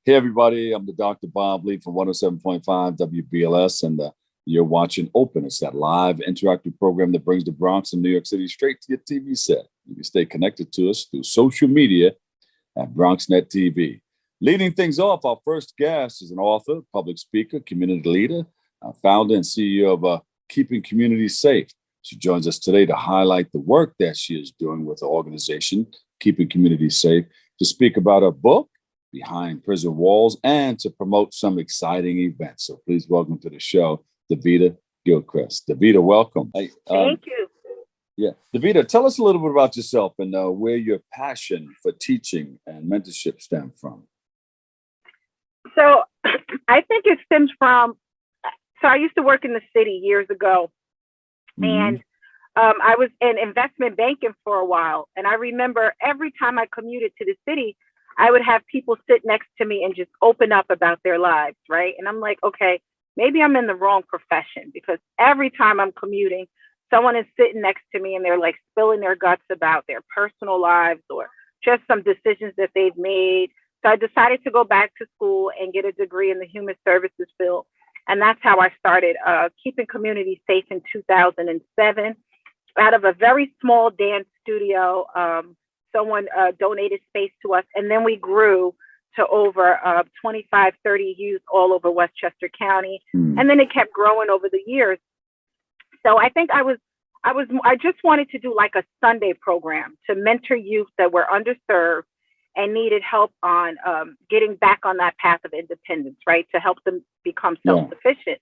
Hey, everybody, I'm the Dr. Bob Lee from 107.5 WBLS, and you're watching Open. It's that live interactive program that brings the Bronx and New York City straight to your TV set. You can stay connected to us through social media at BronxNet TV. Leading things off, our first guest is an author, public speaker, community leader, founder and CEO of Keeping Communities Safe. She joins us today to highlight the work that she is doing with the organization, Keeping Communities Safe, to speak about her book, Behind Prison Walls, and to promote some exciting events. So please welcome to the show, Davida Gilchrest. Davida, welcome. Hey, thank you. Yeah, Davida, tell us a little bit about yourself and where your passion for teaching and mentorship stem from. So I think it stems from, so I used to work in the city years ago, and I was in investment banking for a while. And I remember every time I commuted to the city, I would have people sit next to me and just open up about their lives, right? And I'm like, okay, maybe I'm in the wrong profession, because every time I'm commuting, someone is sitting next to me and they're like spilling their guts about their personal lives or just some decisions that they've made. So I decided to go back to school and get a degree in the human services field. And that's how I started Keeping Communities Safe in 2007 out of a very small dance studio. Someone donated space to us, and then we grew to over 25, 30 youth all over Westchester County. And then it kept growing over the years. So I think I just wanted to do like a Sunday program to mentor youth that were underserved and needed help on getting back on that path of independence, right? To help them become self-sufficient.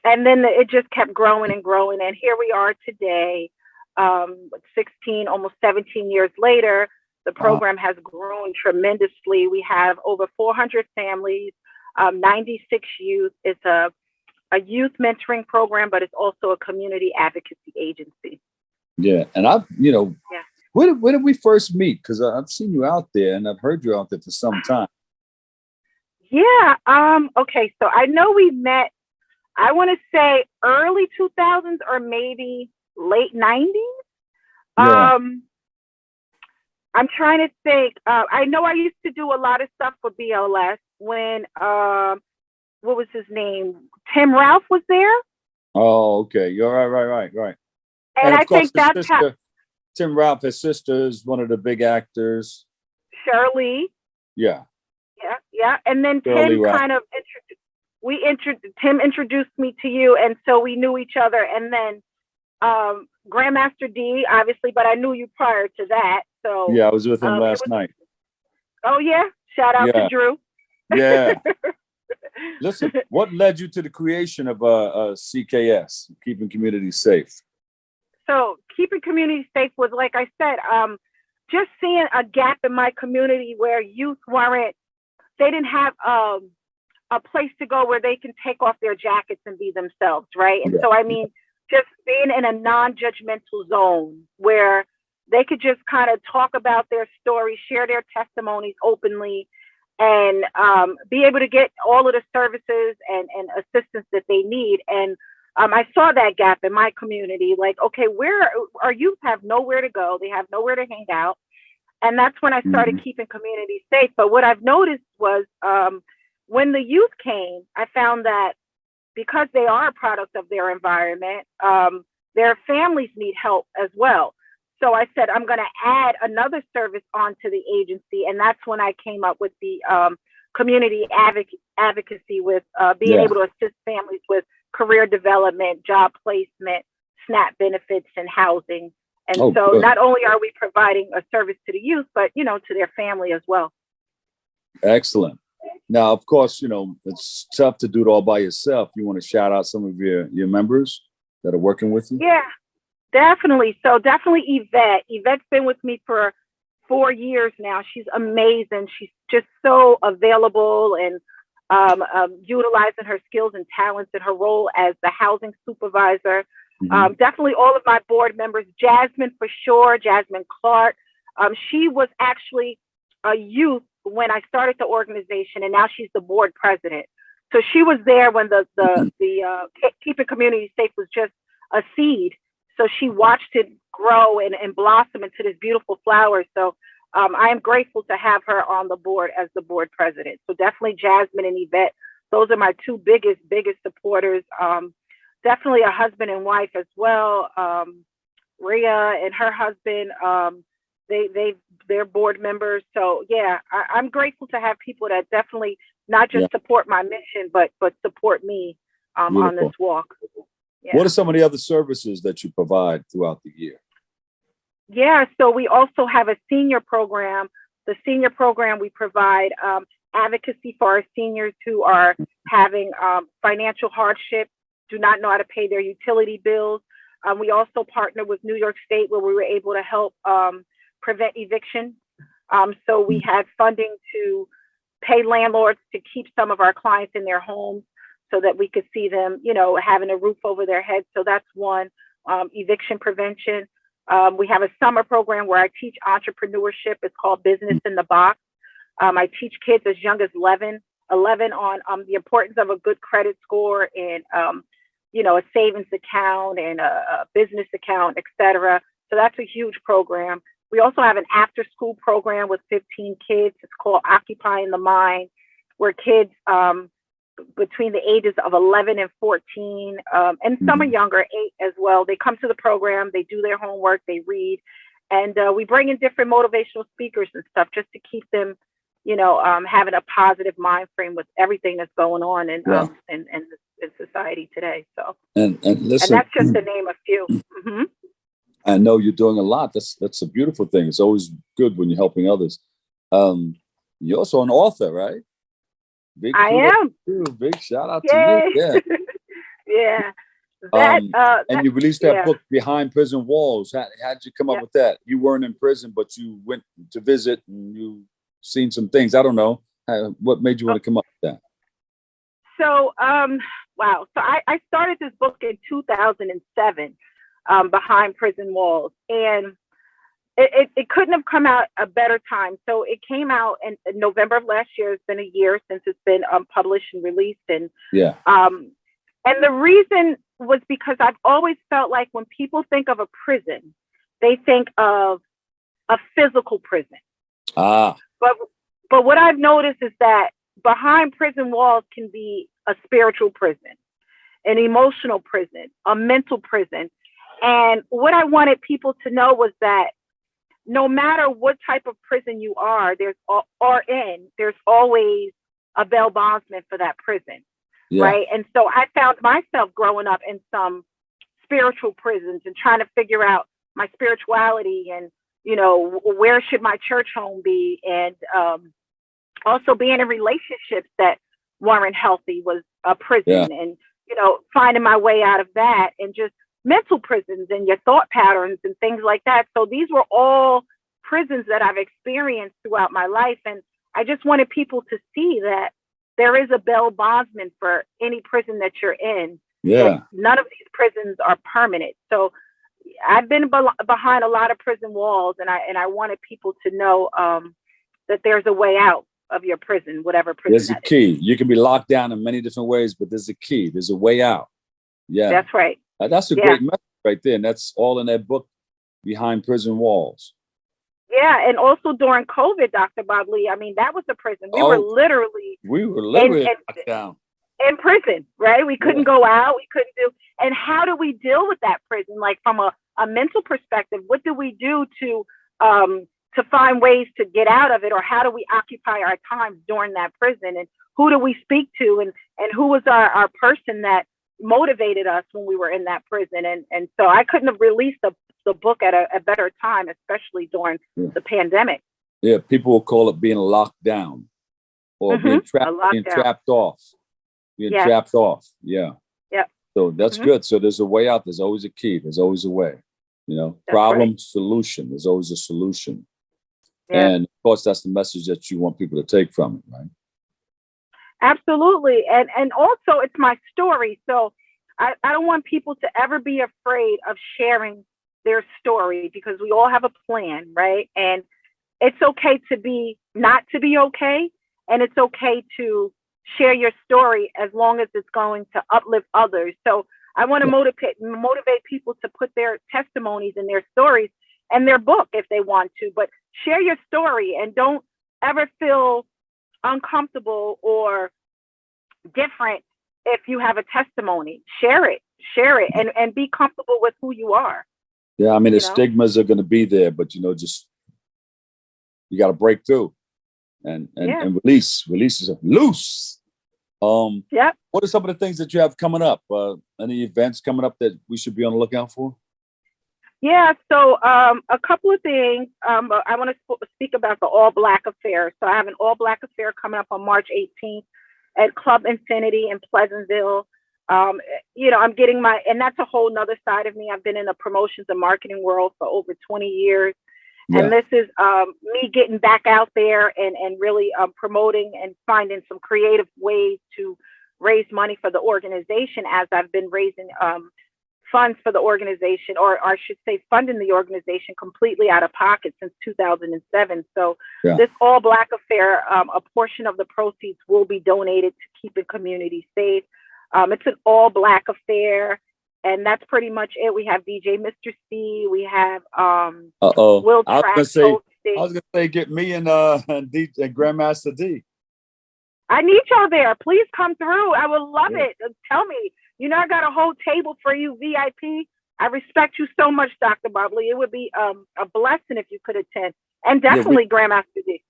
And then it just kept growing and growing. And here we are today, 16, almost 17 years later. The program has grown tremendously. We have over 400 families, 96 youth. It's a youth mentoring program, but it's also a community advocacy agency. Yeah. And where did we first meet? Because I've seen you out there and I've heard you out there for some time. Yeah. Okay. So I know we met, I want to say early 2000s or maybe late 90s. Yeah. I'm trying to think. I know I used to do a lot of stuff for BLS when, what was his name? Tim Ralph was there. Oh, okay. You're right. And I think that's how Tim Ralph, his sister, is one of the big actors. Shirley. Yeah. Yeah. And then Shirley Tim Ralph. kind of Tim introduced me to you, and so we knew each other. And then Grandmaster D, obviously, but I knew you prior to that. So yeah, I was with him last night. Oh yeah, shout out to Drew. Yeah. Listen, what led you to the creation of CKS, Keeping Communities Safe? So Keeping Communities Safe was, like I said, just seeing a gap in my community where youth they didn't have a place to go where they can take off their jackets and be themselves, right? And so, I mean, just being in a non-judgmental zone where they could just kind of talk about their story, share their testimonies openly, and be able to get all of the services and assistance that they need. And I saw that gap in my community, like, okay, where our youth have nowhere to go, they have nowhere to hang out. And that's when I started Keeping Communities Safe. But what I've noticed was when the youth came, I found that because they are a product of their environment, their families need help as well. So I said, I'm going to add another service onto the agency. And that's when I came up with the community advocacy with being able to assist families with career development, job placement, SNAP benefits, and housing. And not only are we providing a service to the youth, but, to their family as well. Excellent. Now, of course, it's tough to do it all by yourself. You want to shout out some of your members that are working with you? Yeah, definitely. So definitely Yvette. Yvette's been with me for 4 years now. She's amazing. She's just so available and utilizing her skills and talents in her role as the housing supervisor. Definitely all of my board members. Jasmine, for sure. Jasmine Clark. She was actually a youth when I started the organization, and now she's the board president. So she was there when the Keeping Communities Safe was just a seed. So she watched it grow and blossom into this beautiful flower. So I am grateful to have her on the board as the board president. So definitely Jasmine and Yvette. Those are my two biggest supporters. Definitely a husband and wife as well. Rhea and her husband, they're board members. So yeah, I'm grateful to have people that definitely not just support my mission, but support me on this walk. Yeah. What are some of the other services that you provide throughout the year? Yeah, so we also have a senior program. The senior program, we provide advocacy for our seniors who are having financial hardship, do not know how to pay their utility bills. We also partner with New York State, where we were able to help prevent eviction. So we had funding to pay landlords to keep some of our clients in their homes so that we could see them, having a roof over their heads. So that's one, eviction prevention. We have a summer program where I teach entrepreneurship. It's called Business in the Box. I teach kids as young as 11 on the importance of a good credit score and, a savings account and a business account, et cetera. So that's a huge program. We also have an after school program with 15 kids. It's called Occupying the Mind, where kids between the ages of 11 and 14, and some are younger, 8 as well. They come to the program, they do their homework, they read, and we bring in different motivational speakers and stuff just to keep them, having a positive mind frame with everything that's going on in society today. So and listen, and that's just to name a few. Mm-hmm. I know you're doing a lot. That's a beautiful thing. It's always good when you're helping others. You're also an author, right? I am. Big shout out to you. Yeah. Yeah. And you released that book, Behind Prison Walls. How did you come up with that? You weren't in prison, but you went to visit and you seen some things. I don't know. What made you want to come up with that? So, wow. So I started this book in 2007, Behind Prison Walls. And it couldn't have come out a better time. So it came out in November of last year. It's been a year since it's been published and released. And and the reason was because I've always felt like when people think of a prison, they think of a physical prison. But what I've noticed is that behind prison walls can be a spiritual prison, an emotional prison, a mental prison. And what I wanted people to know was that no matter what type of prison you are, there's always a bail bondsman for that prison, right? And so I found myself growing up in some spiritual prisons and trying to figure out my spirituality and, where should my church home be? And also being in relationships that weren't healthy was a prison and, finding my way out of that and just mental prisons and your thought patterns and things like that. So these were all prisons that I've experienced throughout my life. And I just wanted people to see that there is a bail bondsman for any prison that you're in. Yeah. None of these prisons are permanent. So I've been behind a lot of prison walls, and I wanted people to know that there's a way out of your prison, whatever prison. There's a key. You can be locked down in many different ways, but there's a key. There's a way out. Yeah. That's right. That's a great message right there. And that's all in that book, Behind Prison Walls. Yeah. And also during COVID, Dr. Bob Lee, I mean, that was the prison. We were literally locked down. In prison, right? We couldn't go out. We couldn't do. And how do we deal with that prison? Like from a mental perspective, what do we do to find ways to get out of it? Or how do we occupy our time during that prison? And who do we speak to? And who was our person that motivated us when we were in that prison? And so I couldn't have released the book at a better time, especially during the pandemic. Yeah, people will call it being locked down or being trapped off. Trapped off. Yeah. Yeah. So that's good. So there's a way out. There's always a key. There's always a way. Problem, solution. There's always a solution. Yeah. And of course, that's the message that you want people to take from it, right? Absolutely. And also it's my story. So I don't want people to ever be afraid of sharing their story because we all have a plan, right? And it's okay to not to be okay. And it's okay to share your story as long as it's going to uplift others. So I want to motivate people to put their testimonies and their stories in their book if they want to, but share your story, and don't ever feel uncomfortable or different if you have a testimony. Share it, and be comfortable with who you are. Yeah, I mean, the stigmas are going to be there, but just you got to break through and release loose. Yep. What are some of the things that you have coming up? Any events coming up that we should be on the lookout for? Yeah, so a couple of things. I want to speak about the All Black Affair. So I have an All Black Affair coming up on March 18th at Club Infinity in Pleasantville. I'm getting and that's a whole nother side of me. I've been in the promotions and marketing world for over 20 years. Yeah. And this is me getting back out there and really promoting and finding some creative ways to raise money for the organization, as I've been raising funds for the organization, or I should say funding the organization completely out of pocket since 2007. So this All Black Affair, a portion of the proceeds will be donated to keeping communities safe. It's an all Black affair, and that's pretty much it. We have DJ Mr. C. We have Will Track hosting. I was gonna say, get me and Grandmaster D. I need y'all there. Please come through. I would love it. Tell me. I got a whole table for you, VIP. I respect you so much, Dr. Bobley. It would be a blessing if you could attend, and definitely Grandmaster D.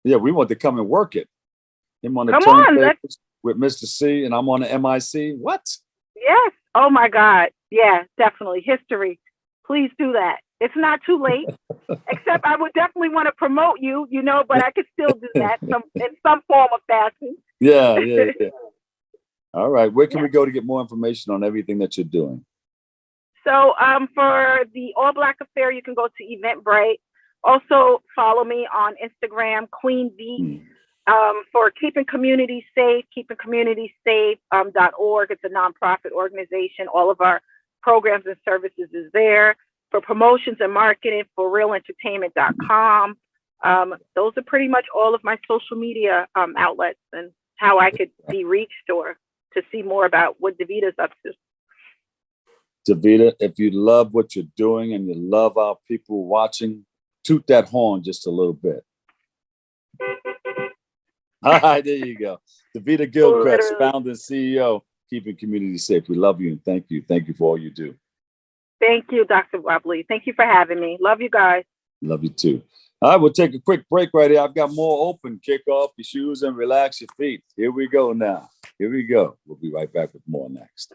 Yeah, we want to come and work it. Him on the turntables with Mr. C, and I'm on the MIC. What? Yes. Oh my God. Yeah, definitely. History. Please do that. It's not too late. Except I would definitely want to promote you, but I could still do that in some form of fashion. Yeah. All right. Where can we go to get more information on everything that you're doing? So for the All Black Affair, you can go to Eventbrite. Also follow me on Instagram, Queen V. For Keeping Communities Safe, keepingcommunitysafe.org. It's a nonprofit organization. All of our programs and services is there. For promotions and marketing, for realentertainment.com. Those are pretty much all of my social media outlets and how I could be reached or to see more about what Davida's up to. Davida, if you love what you're doing and you love our people watching, toot that horn just a little bit. All right, there you go. Davida Gilchrest, founder and CEO, Keeping Communities Safe. We love you and thank you. Thank you for all you do. Thank you, Dr. Wobley. Thank you for having me. Love you guys. Love you too. All right, we'll take a quick break right here. I've got more open. Kick off your shoes and relax your feet. Here we go now. Here we go. We'll be right back with more next.